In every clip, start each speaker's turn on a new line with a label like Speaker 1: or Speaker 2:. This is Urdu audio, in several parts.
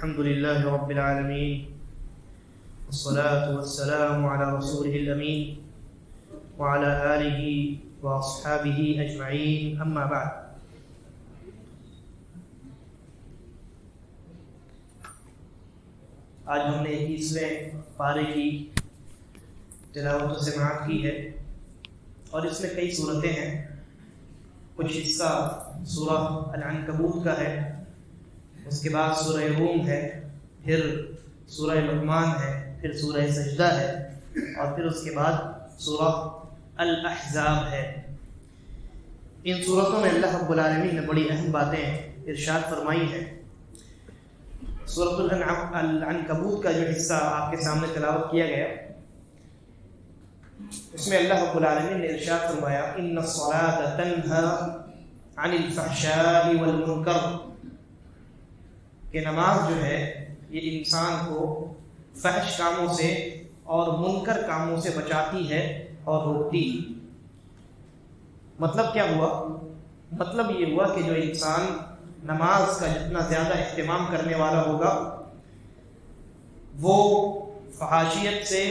Speaker 1: الحمد لله رب العالمين والصلاة والسلام على رسوله الأمين وعلى آله وأصحابه أجمعين أما بعد. آج ہم نے 21ویں پارے کی تلاوت و سماعت کی ہے اور اس میں کئی صورتیں ہیں. کچھ حصہ سورہ العنکبوت کا ہے، اس کے بعد سورہ روم ہے، پھر سورہ لقمان ہے، پھر سورہ سجدہ ہے اور پھر اس کے بعد سورہ الاحزاب ہے. ان صورتوں میں اللہ رب العالمین نے بڑی اہم باتیں ارشاد فرمائی ہیں. سورۃ العنکبوت کا جو حصہ آپ کے سامنے تلاوت کیا گیا، اس میں اللہ رب العالمین نے ارشاد فرمایا ان الصلاۃ تنہی عن الفحشاء والمنکر، کہ نماز جو ہے یہ انسان کو فحش کاموں سے اور منکر کاموں سے بچاتی ہے اور روکتی. مطلب کیا ہوا؟ مطلب یہ ہوا کہ جو انسان نماز کا جتنا زیادہ اہتمام کرنے والا ہوگا وہ فحاشیت سے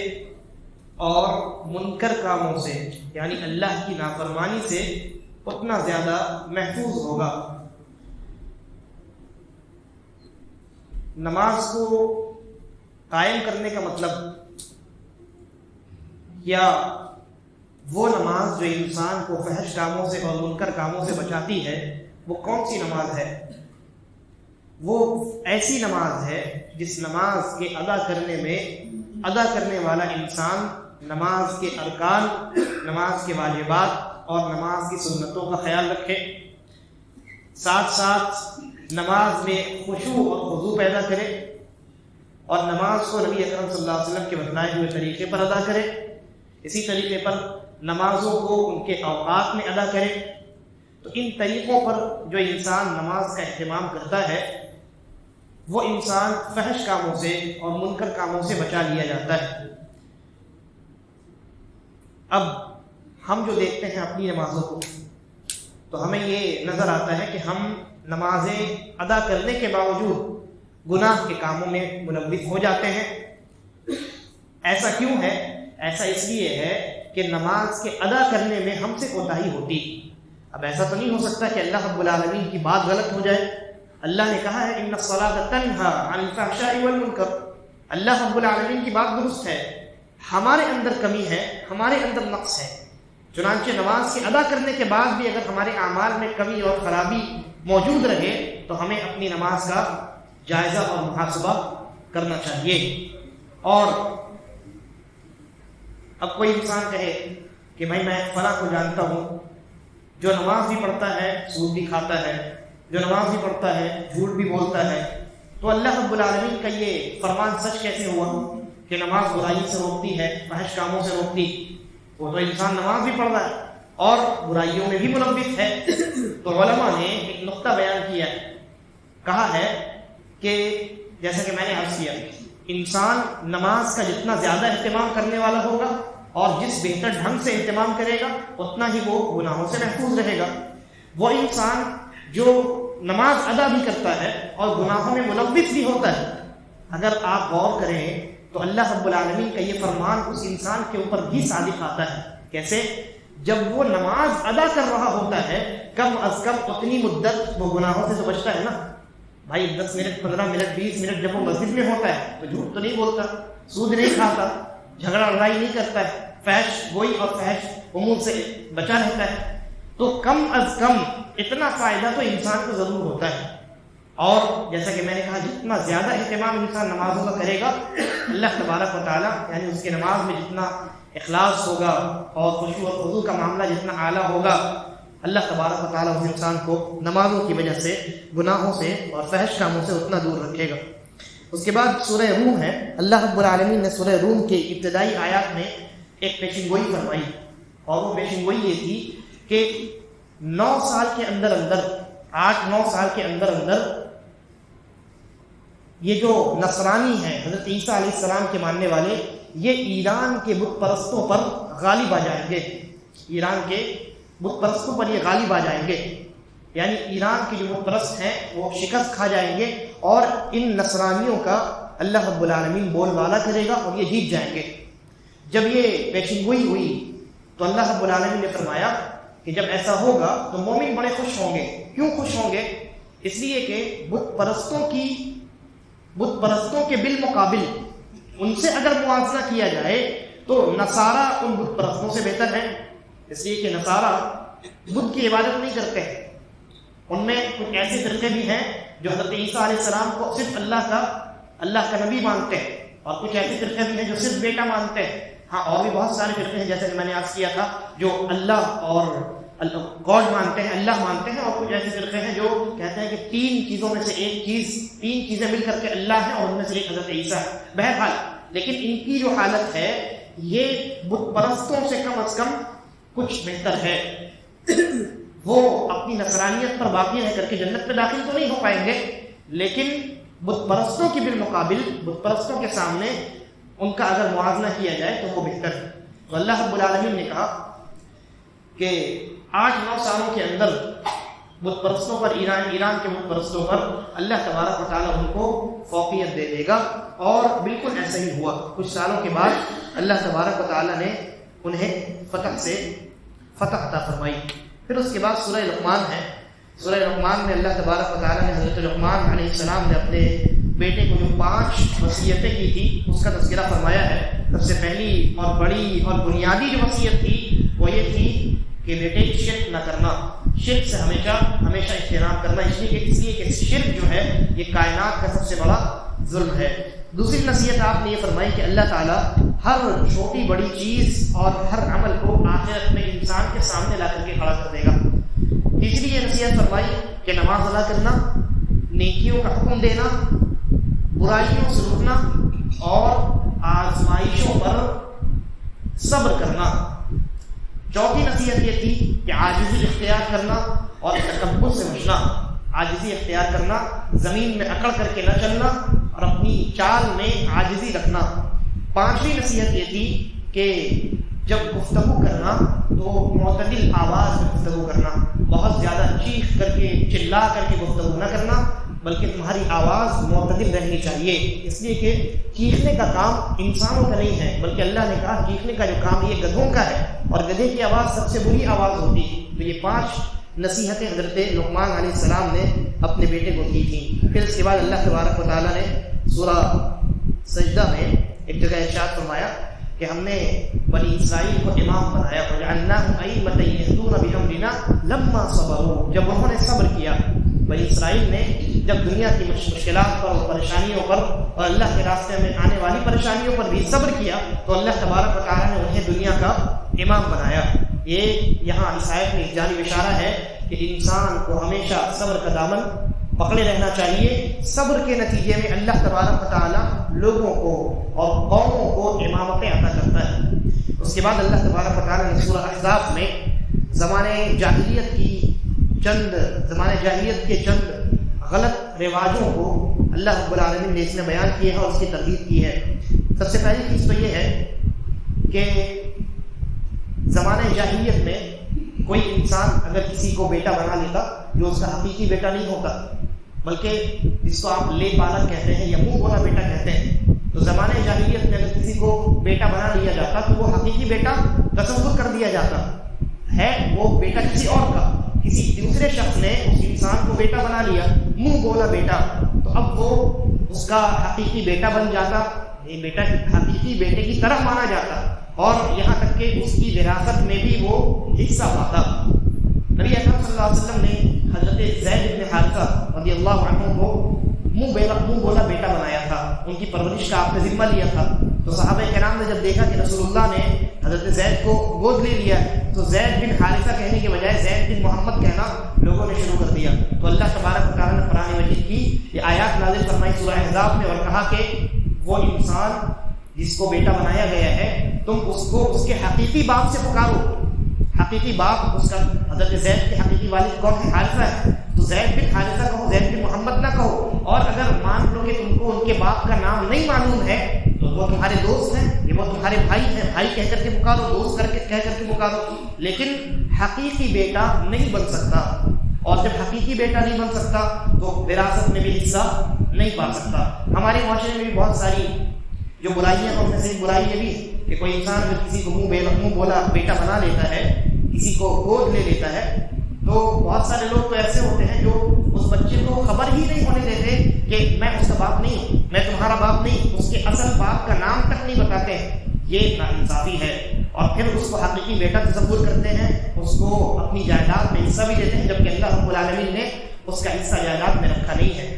Speaker 1: اور منکر کاموں سے یعنی اللہ کی نافرمانی سے اتنا زیادہ محفوظ ہوگا. نماز کو قائم کرنے کا مطلب یا وہ نماز جو انسان کو فحش کاموں سے اور منکر کاموں سے بچاتی ہے وہ کون سی نماز ہے؟ وہ ایسی نماز ہے جس نماز کے ادا کرنے والا انسان نماز کے ارکان، نماز کے واجبات اور نماز کی سنتوں کا خیال رکھے، ساتھ ساتھ نماز میں خشوع اور خضوع پیدا کرے اور نماز کو نبی اکرم صلی اللہ علیہ وسلم کے بتلائے ہوئے طریقے پر ادا کرے. اسی طریقے پر نمازوں کو ان کے اوقات میں ادا کرے. تو ان طریقوں پر جو انسان نماز کا اہتمام کرتا ہے وہ انسان فحش کاموں سے اور منکر کاموں سے بچا لیا جاتا ہے. اب ہم جو دیکھتے ہیں اپنی نمازوں کو تو ہمیں یہ نظر آتا ہے کہ ہم نمازیں ادا کرنے کے باوجود گناہ کے کاموں میں ملوث ہو جاتے ہیں. ایسا کیوں ہے؟ ایسا اس لیے ہے کہ نماز کے ادا کرنے میں ہم سے کوتاہی ہوتی. اب ایسا تو نہیں ہو سکتا کہ اللہ رب العالمین کی بات غلط ہو جائے. اللہ نے کہا ہے ان الصلاۃ تنہی عن الفحشاء والمنکر، اللہ رب العالمین کی بات درست ہے، ہمارے اندر کمی ہے، ہمارے اندر نقص ہے. چنانچہ نماز کے ادا کرنے کے بعد بھی اگر ہمارے اعمال میں کمی اور خرابی موجود رہے تو ہمیں اپنی نماز کا جائزہ اور محاسبہ کرنا چاہیے. اور اب کوئی انسان کہے کہ بھائی میں فلاں کو جانتا ہوں جو نماز بھی پڑھتا ہے سود بھی کھاتا ہے، جو نماز بھی پڑھتا ہے جھوٹ بھی بولتا ہے، تو اللہ رب العالمین کا یہ فرمان سچ کیسے ہوا کہ نماز برائی سے روکتی ہے، فحش کاموں سے روکتی؟ وہ تو انسان نماز بھی پڑھ رہا ہے اور برائیوں میں بھی ملوث ہے. تو علماء نے ایک نقطہ بیان کیا ہے، کہا ہے کہ جیسا کہ میں نے عرض کیا انسان نماز کا جتنا زیادہ اہتمام کرنے والا ہوگا اور جس بہتر ڈھنگ سے اہتمام کرے گا اتنا ہی وہ گناہوں سے محفوظ رہے گا. وہ انسان جو نماز ادا بھی کرتا ہے اور گناہوں میں ملوث بھی ہوتا ہے، اگر آپ غور کریں تو اللہ رب العالمین کا یہ فرمان اس انسان کے اوپر بھی صادق آتا ہے. کیسے؟ جب وہ نماز ادا کر رہا ہوتا ہے کم از کم اتنی مدت وہ گناہوں سے تو بچتا ہے نا. بھائی 10 منٹ 15 منٹ 20 منٹ جب وہ مسجد میں ہوتا ہے تو جھوٹ تو نہیں بولتا، سود نہیں کھاتا، جھگڑا لڑائی نہیں کرتا ہے، فحش گوئی اور فحش امور سے بچا رہتا ہے. تو کم از کم اتنا فائدہ تو انسان کو ضرور ہوتا ہے. اور جیسا کہ میں نے کہا جتنا زیادہ اہتمام انسان نمازوں کا کرے گا اللہ تبارک و تعالیٰ یعنی اس کے نماز میں جتنا اخلاص ہوگا اور خشوع اور خضوع کا معاملہ جتنا اعلیٰ ہوگا اللہ تبارک و تعالیٰ اس انسان کو نمازوں کی وجہ سے گناہوں سے اور فحش کاموں سے اتنا دور رکھے گا. اس کے بعد سورہ روم ہے. اللہ رب العالمین نے سورہ روم کے ابتدائی آیات میں ایک پیشن گوئی فرمائی اور وہ پیشن گوئی یہ تھی کہ 9 سال کے اندر 8-9 سال کے اندر یہ جو نصرانی ہیں حضرت عیسیٰ علیہ السلام کے ماننے والے یہ ایران کے بت پرستوں پر غالب آ جائیں گے. ایران کے بت پرستوں پر یہ غالب آ جائیں گے. یعنی ایران کے جو بت پرست ہیں وہ شکست کھا جائیں گے اور ان نصرانیوں کا اللہ رب العالمین بول بالا کرے گا اور یہ جیت جائیں گے۔ جب یہ پیشن گوئی ہوئی تو اللہ رب العالمین نے فرمایا کہ جب ایسا ہوگا تو مومن بڑے خوش ہوں گے۔ کیوں خوش ہوں گے؟ اس لیے کہ بت پرستوں کے بالمقابل ان سے اگر موازنہ کیا جائے تو نصارہ ان بت پرستوں سے بہتر ہیں، اس لیے کہ نصارہ بت کی عبادت نہیں کرتے ہیں۔ ان میں کچھ ایسے فرقے بھی ہیں جو حضرت عیسیٰ علیہ السلام کو صرف اللہ کا نبی مانتے ہیں، اور کچھ ایسے فرقے بھی ہیں جو صرف بیٹا مانتے ہیں۔ ہاں، اور بھی بہت سارے فرقے ہیں جیسے کہ میں نے عرض کیا تھا جو اللہ اور گاڈ مانتے ہیں، اللہ مانتے ہیں، اور کچھ ایسے فرقے ہیں جو کہتے ہیں کہ تین چیزوں میں سے ایک چیز، تین چیزیں مل کر کے اللہ ہے اور ان میں سے ایک حضرت عیسیٰ ہے۔ بہرحال لیکن ان کی جو حالت ہے یہ بت پرستوں سے کم کچھ بہتر ہے۔ وہ اپنی نصرانیت پر باقی رہ کر کے جنت میں داخل تو نہیں ہو پائیں گے، لیکن بت پرستوں کی بالمقابل، بت پرستوں کے سامنے ان کا اگر موازنہ کیا جائے تو وہ بہتر ہے۔ تو اللہ رب العالمین نے کہا کہ 8-9 سالوں کے اندر بت پرستوں پر، ایران کے بت پرستوں پر اللہ تبارک و تعالیٰ ان کو فوقیت دے دے گا، اور بالکل ایسا ہی ہوا۔ کچھ سالوں کے بعد اللہ تبارک و تعالیٰ نے انہیں فتح عطا فرمائی۔ پھر اس کے بعد سورہ لقمان ہے۔ سورہ لقمان میں اللہ تبارک و تعالیٰ نے حضرت لقمان علیہ السلام نے اپنے بیٹے کو جو 5 وصیتیں کی تھی اس کا تذکرہ فرمایا ہے۔ سب سے پہلی اور بڑی اور بنیادی جو وصیت تھی وہ یہ تھی کہ بیٹے شرک نہ کرنا، شرک سے ہمیشہ اجتناب کرنا، اس لیے کہ شرک جو ہے یہ کائنات کا سب سے بڑا ظلم ہے۔ دوسری نصیحت آپ نے یہ فرمائی کہ اللہ تعالیٰ ہر چھوٹی بڑی چیز اور ہر عمل کو آخرت میں انسان کے سامنے لا کر کے کھڑا کر دے گا۔ تیسری یہ نصیحت فرمائی کہ نماز ادا کرنا، نیکیوں کا حکم دینا، برائیوں سے رکنا اور آزمائشوں پر صبر کرنا۔ چوتھی نصیحت یہ تھی کہ عاجزی اختیار کرنا اور تکبر سے بچنا۔ عاجزی اختیار کرنا، زمین میں اکڑ کر کے نہ چلنا اور اپنی چال میں عاجزی رکھنا۔ پانچویں نصیحت یہ تھی کہ جب گفتگو کرنا تو معتدل آواز میں گفتگو کرنا، بہت زیادہ چیخ کر کے چلا کر کے گفتگو نہ کرنا، بلکہ تمہاری آواز معتدل رہنی چاہیے، اس لیے کہ چیخنے کا کام انسانوں کا نہیں ہے، بلکہ اللہ نے کہا چیخنے کا جو کام یہ گدھوں کا ہے، اور گدھے کی آواز سب سے بری آواز ہوتی ہے۔ تو یہ 5 نصیحتیں حضرت لقمان علیہ السلام نے اپنے بیٹے کو دی تھیں۔ پھر اس کے بعد اللہ تبارک و تعالیٰ نے سورہ سجدہ میں ایک جگہ ارشاد فرمایا کہ ہم نے بنی اسرائیل کو امام بنایا، وجعلناہم ائمۃ یہدون بامرنا لما صبروا، جب انہوں نے صبر کیا۔ بنی اسرائیل نے جب دنیا کی مشکلات پر اور پریشانیوں پر اور اللہ کے راستے میں آنے والی پریشانیوں پر بھی صبر کیا تو اللہ تبارک و تعالیٰ نے انہیں دنیا کا امام بنایا۔ یہ یہاں اس آیت میں جانب اشارہ ہے کہ انسان کو ہمیشہ صبر کا دامن پکڑے رہنا چاہیے۔ صبر کے نتیجے میں اللہ تبارک و تعالیٰ لوگوں کو اور قوموں کو امامتیں عطا کرتا ہے۔ اس کے بعد اللہ تبارک و تعالیٰ نے سورہ احزاب میں زمانے جاہلیت کے چند غلط رواجوں کو اللہ رب العالمین نے اس میں بیان کیا ہے اور اس کی تردید کی ہے۔ سب سے پہلی چیز تو یہ ہے کہ زمانے جاہلیت میں کوئی انسان اگر کسی کو بیٹا بنا لیتا جو اس کا حقیقی بیٹا نہیں ہوتا، بلکہ جس کو آپ لے پالک کہتے ہیں یا منہ بولا بیٹا کہتے ہیں، تو زمانے جاہلیت میں اگر کسی کو بیٹا بنا لیا جاتا تو وہ حقیقی بیٹا تصور کر دیا جاتا ہے، وہ بیٹا کسی اور کا، کسی دوسرے شخص نے اس انسان کو بیٹا بنا لیا، منہ بولا بیٹا، تو اب وہ اس کا حقیقی بیٹا بن جاتا، یہ بیٹا حقیقی بیٹے کی طرح مانا جاتا، اور یہاں تک کہ اس کی وراثت میں بھی وہ حصہ پاتا۔ نبی اکرم صلی اللہ علیہ وسلم نے حضرت زید بن حارثہ رضی اللہ عنہ کو منہ بولا بیٹا بنایا تھا، ان کی پرورش کا آپ نے ذمہ لیا تھا۔ تو صحابہ کرام نے جب دیکھا کہ رسول اللہ نے حضرت زید کو گود لے لیا تو زید بن حارثہ کہنے کے بجائے زید بن محمد کہنا لوگوں نے شروع کر دیا۔ تو اللہ تبارک و تعالیٰ نے قرآن مجید کی یہ آیات نازل فرمائی سورہ احزاب میں اور کہا کہ وہ انسان جس کو بیٹا بنایا گیا ہے تم اس کو اس کے حقیقی باپ سے پکارو۔ حقیقی باپ اس کا حضرت زید کے حقیقی والد کون ہے؟ حارثہ ہے، تو زید بن حارثہ کہو، زید بن محمد نہ کہو۔ اور اگر مان لو کہ تم کو ان کے باپ کا نام نہیں معلوم ہے تو وہ تمہارے دوست ہیں، یہ وہ تمہارے بھائی ہیں، بھائی کہہ کر کے پکارو، دوست کہہ کر کے پکارو، لیکن حقیقی بیٹا نہیں بن سکتا۔ اور جب حقیقی بیٹا نہیں بن سکتا تو وراثت میں بھی حصہ نہیں پا سکتا۔ ہمارے معاشرے میں بھی بہت ساری جو برائیاں ہیں، ان میں سے ایک برائی یہ بھی کہ کوئی انسان اگر کسی کو منہ بولا بیٹا بنا لیتا ہے، کسی کو گود لے لیتا ہے، تو بہت سارے لوگ تو ایسے ہوتے ہیں جو اس بچے کو خبر ہی نہیں ہونے دیتے کہ میں اس کا باپ نہیں، میں تمہارا باپ نہیں، اس کے اصل باپ کا نام تک نہیں بتاتے ہیں۔ یہ ناانصافی ہے۔ اور پھر اس کو حقیقی بیٹا تصور کرتے ہیں، اس کو اپنی جائیداد میں حصہ بھی دیتے ہیں، جبکہ اللہ رب العالمین نے اس کا حصہ جائیداد میں رکھا نہیں ہے۔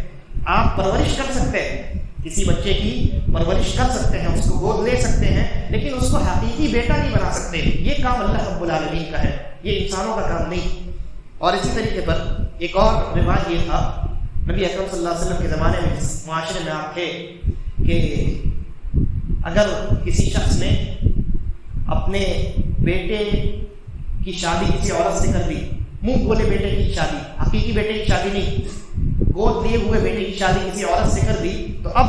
Speaker 1: آپ پرورش کر سکتے ہیں، کسی بچے کی پرورش کر سکتے ہیں، اس کو گود لے سکتے ہیں، لیکن اس کو حقیقی بیٹا نہیں بنا سکتے۔ یہ کام اللہ رب العالمین کا ہے، یہ انسانوں کا کام نہیں۔ اور اسی طریقے پر ایک اور رواج یہ تھا نبی اکرم صلی اللہ علیہ وسلم کے زمانے میں، جس معاشرے میں آپ تھے، کہ اگر کسی شخص نے اپنے بیٹے کی شادی کسی عورت سے کر دی، منہ بولے بیٹے کی شادی، حقیقی بیٹے کی شادی نہیں، گود لیے ہوئے بیٹے کی شادی کسی عورت سے کر دی، تو اب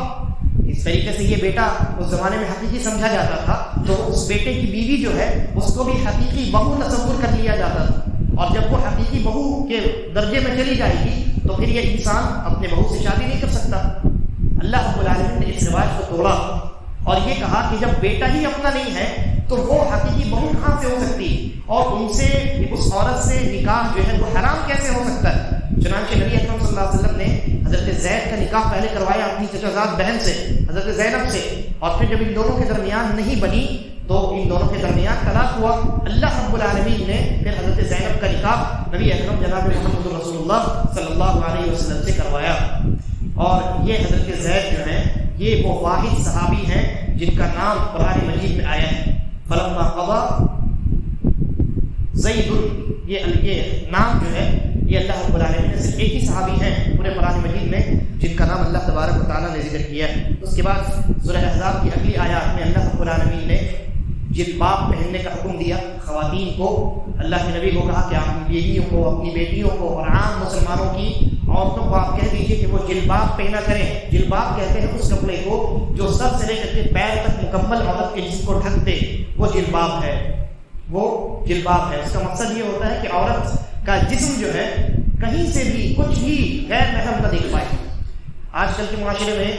Speaker 1: اس طریقے سے یہ بیٹا اس زمانے میں حقیقی سمجھا جاتا تھا، تو اس بیٹے کی بیوی جو ہے اس کو بھی حقیقی بہو تصور کر لیا جاتا تھا، اور جب وہ حقیقی بہو کے درجے میں چلی جائے گی تو پھر یہ انسان اپنے بہو سے شادی نہیں کر سکتا۔ اللہ رب العالمین نے اس رواج کو توڑا اور یہ کہا کہ جب بیٹا ہی اپنا نہیں ہے تو وہ حقیقی بہو کہاں سے ہو سکتی، اور ان سے اس عورت سے نکاح جو ہے وہ حرام کیسے ہو سکتا ہے۔ چنانچہ نبی اکرم صلی اللہ علیہ وسلم نے حضرت زید کا نکاح پہلے کروایا اپنی چچا زاد بہن سے، حضرت زینب سے، اور پھر جب ان دونوں کے درمیان نہیں بنی تو ان دونوں کے درمیان طلاق ہوا۔ اللہ رب العالمین نے پھر حضرت زینب کا نکاح نبی اکرم جناب محمد رسول اللہ صلی اللہ علیہ وسلم سے کروایا۔ اور یہ حضرت زید جو ہیں یہ وہ واحد صحابی ہیں جن کا نام قرآن مجید میں آیا ہے، فلما قضى زید، یہ نام جو ہے یہ اللہ رب العالمین نے صرف ایک ہی صحابی ہیں پورے قرآن مجید میں جن کا نام اللہ تبارک و تعالیٰ نے ذکر کیا ہے۔ اس کے بعد سورہ احزاب کی اگلی آیات میں اللہ رب العالمین نے جلباب پہننے کا حکم دیا خواتین کو۔ اللہ کے نبی کو کہا کہ آپ اپنی بیویوں کو، اپنی بیٹیوں کو اور عام مسلمانوں کی عورتوں کو آپ کہہ دیجئے کہ وہ جلباب پہنا کریں۔ جلباب کہتے ہیں اس کپڑے کو جو سر سے لے کر کے پیر تک مکمل عورت کے جسم کو ڈھک دے، وہ جلباب ہے، وہ جلباب ہے۔ اس کا مقصد یہ ہوتا ہے کہ عورت کا جسم جو ہے کہیں سے بھی کچھ بھی غیر محرم نہ دیکھ پائے۔ آج کل کے معاشرے میں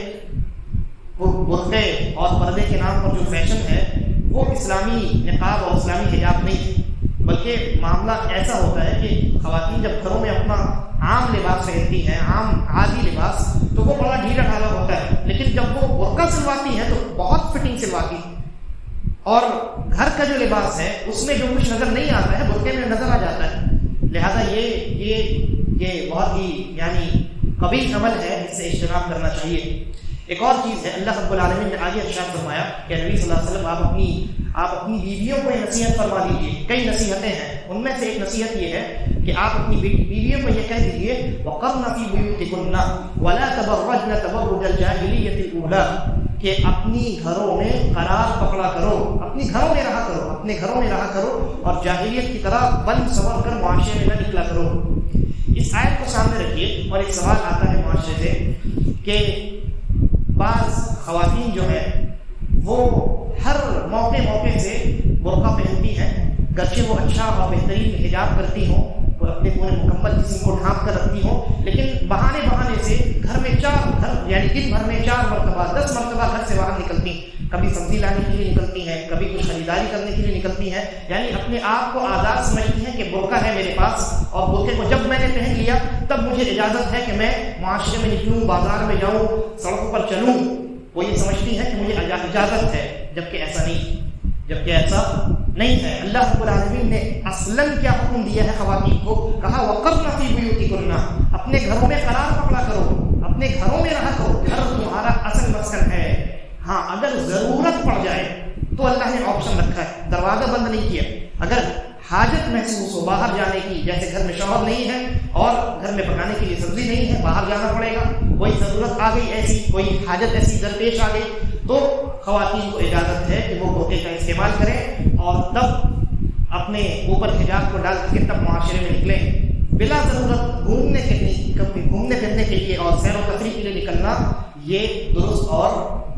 Speaker 1: وہ برقعے اور پردے کے نام پر جو فیشن ہے وہ اسلامی نقاب اور اسلامی حجاب نہیں، بلکہ معاملہ ایسا ہوتا ہے کہ خواتین جب گھروں میں اپنا عام لباس پہنتی ہیں، عام عادی لباس، تو وہ بڑا ڈھیلا ڈھالا ہوتا ہے، لیکن جب وہ برقع سلواتی ہیں تو بہت فٹنگ سلواتی ہیں، اور گھر کا جو لباس ہے اس میں جو کچھ نظر نہیں آتا ہے برقعے میں نظر آ جاتا ہے۔ لہذا یہ بہت ہی یعنی قبیح عمل ہے، اس سے اجتناب کرنا چاہیے۔ ایک اور چیز ہے، اللہ رب العالمین نے آگے ارشاد فرمایا کہ نبی صلی اللہ علیہ وسلم آپ اپنی بیویوں کو نصیحت فرما دیجیے۔ کئی نصیحتیں ہیں، ان میں سے ایک نصیحت یہ ہے کہ آپ اپنی بیویوں کو یہ کہہ دیجیے وَقَرْنَ فِي بُيُوتِكُنَّ وَلَا تَبَرَّجْنَ تَبَرُّجَ الْجَاهِلِيَّةِ الْأُولَىٰ، کہ اپنی گھروں میں قرار پکڑا کرو، اپنی گھروں میں رہا کرو، اپنے گھروں میں رہا کرو، اور جاہلیت کی طرح بن سنور کر معاشرے میں نہ نکلا کرو۔ اس آیت کو سامنے رکھیے اور ایک سوال آتا ہے معاشرے سے کہ بعض خواتین جو ہے وہ ہر موقع سے برقع پہنتی ہیں، گرچہ وہ اچھا اور بہترین حجاب کرتی ہوں، وہ اپنے پورے مکمل جسم کو ڈھانپ کر رکھتی ہوں، لیکن بہانے سے گھر میں یعنی دن بھر میں 4 مرتبہ 10 مرتبہ گھر سے باہر نکلتی ہیں، کبھی سبزی لانے کے لیے نکلتی ہیں، کبھی کچھ خریداری کرنے کے لیے نکلتی ہیں، یعنی اپنے آپ کو آزاد سمجھتی ہیں کہ برقع ہے میرے پاس، اور برقعے کو جب میں نے پہن لیا تب مجھے اجازت ہے کہ میں معاشرے میں نکلوں، بازار میں جاؤں، سڑکوں پر چلوں۔ وہ یہ سمجھتی ہے کہ مجھے اجازت ہے، جبکہ ایسا نہیں ہے۔ اللہ رب العالمین نے اصلاً کیا حکم دیا ہے خواتین کو، کہا وَقَرْنَ فِي بُيُوتِكُنَّ، اپنے گھروں میں قرار پکڑا کرو، اپنے گھروں میں رہا کرو، گھر تمہارا اصل مسکن ہے۔ ہاں اگر ضرورت پڑ جائے تو اللہ نے آپشن رکھا ہے، دروازہ بند نہیں کیا، اگر حاجت محسوس ہو باہر جانے کی، جیسے گھر میں شوہر نہیں ہے اور گھر میں پکانے کے لیے سبزی نہیں ہے، باہر جانا پڑے گا، کوئی ضرورت آ گئی ایسی، کوئی حاجت ایسی درپیش آ گئی، تو خواتین کو اجازت ہے کہ وہ برقعے کا استعمال کریں اور تب اپنے اوپر حجاب کو ڈال کے تب معاشرے میں نکلیں۔ بلا ضرورت گھومنے پھرنے کے لیے اور سیر و تفریح کے لیے نکلنا یہ درست اور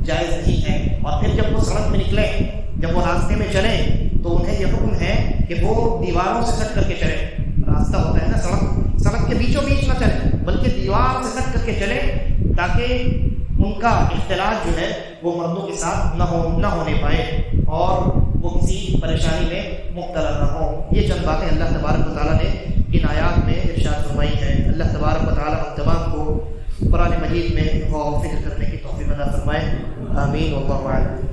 Speaker 1: جائز نہیں ہے۔ اور پھر جب وہ سڑک میں نکلیں، جب وہ راستے میں چلیں، تو انہیں یہ حکم ہے کہ وہ دیواروں سے سٹ کر کے چلیں۔ راستہ ہوتا ہے نا، سڑک سڑک کے بیچوں بیچ نہ چلیں بلکہ دیوار سے سٹ کر کے چلیں تاکہ ان کا اختلاط جو ہے وہ مردوں کے ساتھ نہ ہونے پائے اور وہ کسی پریشانی میں مبتلا نہ ہوں۔ یہ چند باتیں اللہ تبارک و تعالیٰ نے ان آیات میں ارشاد فرمائی ہیں۔ اللہ تبارک و تعالیٰ ہم تمام کو قرآن مجید میں غور و فکر کرنے کی توفیق عطا فرمائے، آمین واللہ اعلم۔